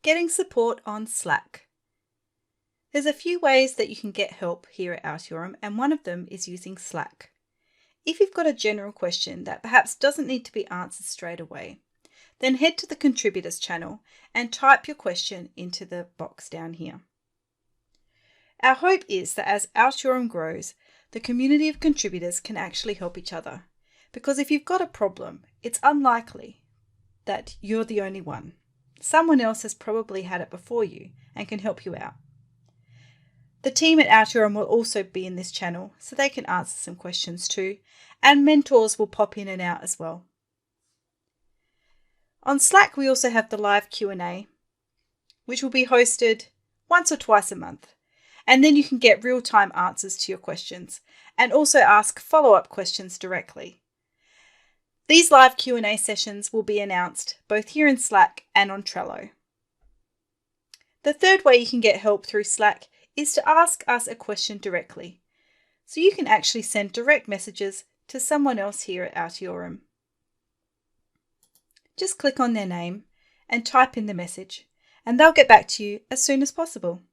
Getting support on Slack. There's a few ways that you can get help here at Altiorem, and one of them is using Slack. If you've got a general question that perhaps doesn't need to be answered straight away, then head to the contributors channel and type your question into the box down here. Our hope is that as Altiorem grows, the community of contributors can actually help each other, because if you've got a problem, it's unlikely that you're the only one. Someone else has probably had it before you and can help you out. The team at Altiorem will also be in this channel, so they can answer some questions too, and mentors will pop in and out as well. On Slack, we also have the live Q&A, which will be hosted once or twice a month, and then you can get real-time answers to your questions and also ask follow-up questions directly. These live Q&A sessions will be announced both here in Slack and on Trello. The third way you can get help through Slack is to ask us a question directly, so you can actually send direct messages to someone else here at Altiorem. Just click on their name and type in the message, and they'll get back to you as soon as possible.